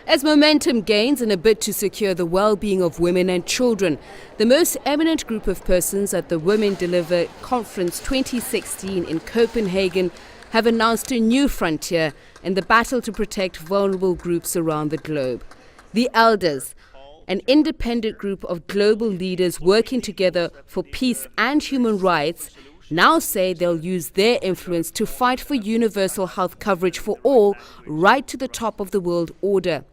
As momentum gains in a bid to secure the well-being of women and children, the most eminent group of persons at the Women Deliver Conference 2016 in Copenhagen have announced a new frontier in the battle to protect vulnerable groups around the globe. The Elders, an independent group of global leaders working together for peace and human rights, now say they'll use their influence to fight for universal health coverage for all right to the top of the world order.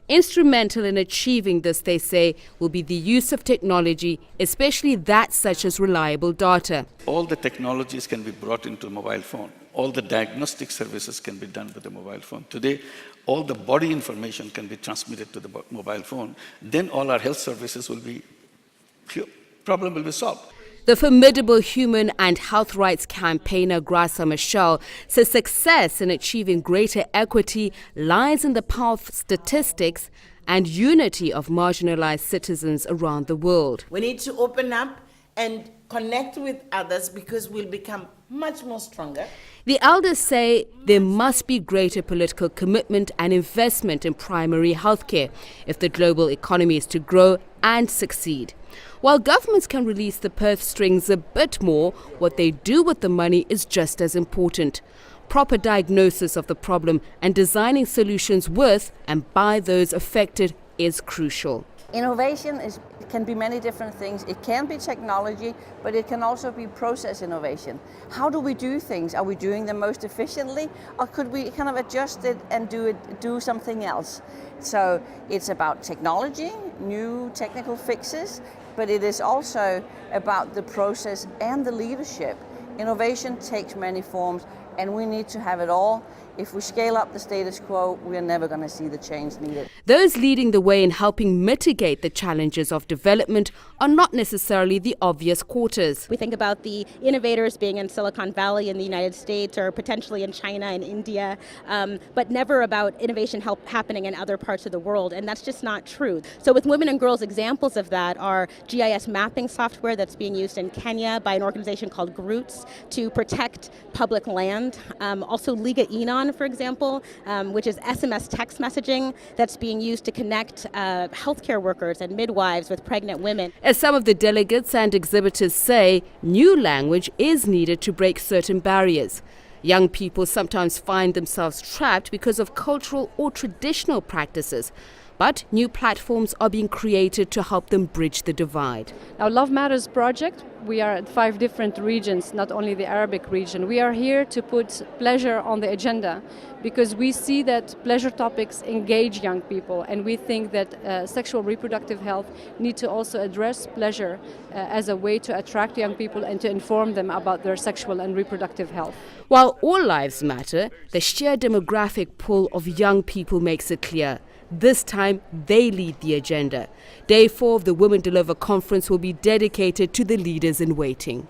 Instrumental in achieving this, they say, will be the use of technology, especially that such as reliable data. All the technologies can be brought into a mobile phone. All the diagnostic services can be done with a mobile phone. Today, all the body information can be transmitted to the mobile phone. Then all our health services will be, problem will be solved. The formidable human and health rights campaigner Graca Machel says success in achieving greater equity lies in the power of statistics and unity of marginalized citizens around the world. We need to open up and connect with others because we'll become much more stronger. The elders say there must be greater political commitment and investment in primary healthcare if the global economy is to grow and succeed. While governments can release the purse strings a bit more, what they do with the money is just as important. Proper diagnosis of the problem and designing solutions with and by those affected is crucial. Innovation can be many different things. It can be technology, but it can also be process innovation. How do we do things? Are we doing them most efficiently, or could we kind of adjust it and do something else? So it's about technology, new technical fixes, but it is also about the process and the leadership. Innovation takes many forms, and we need to have it all. If we scale up the status quo, we are never going to see the change needed. Those leading the way in helping mitigate the challenges of development are not necessarily the obvious quarters. We think about the innovators being in Silicon Valley in the United States or potentially in China and India, but never about innovation happening in other parts of the world, and that's just not true. So with women and girls, examples of that are GIS mapping software that's being used in Kenya by an organization called GROOTS to protect public land. Also Liga Enon, for example, which is SMS text messaging that's being used to connect healthcare workers and midwives with pregnant women. As some of the delegates and exhibitors say, new language is needed to break certain barriers. Young people sometimes find themselves trapped because of cultural or traditional practices. But new platforms are being created to help them bridge the divide. Our Love Matters project, we are at 5 different regions, not only the Arabic region. We are here to put pleasure on the agenda because we see that pleasure topics engage young people, and we think that sexual reproductive health need to also address pleasure as a way to attract young people and to inform them about their sexual and reproductive health. While all lives matter, the sheer demographic pull of young people makes it clear. This time, they lead the agenda. Day 4 of the Women Deliver Conference will be dedicated to the leaders in waiting.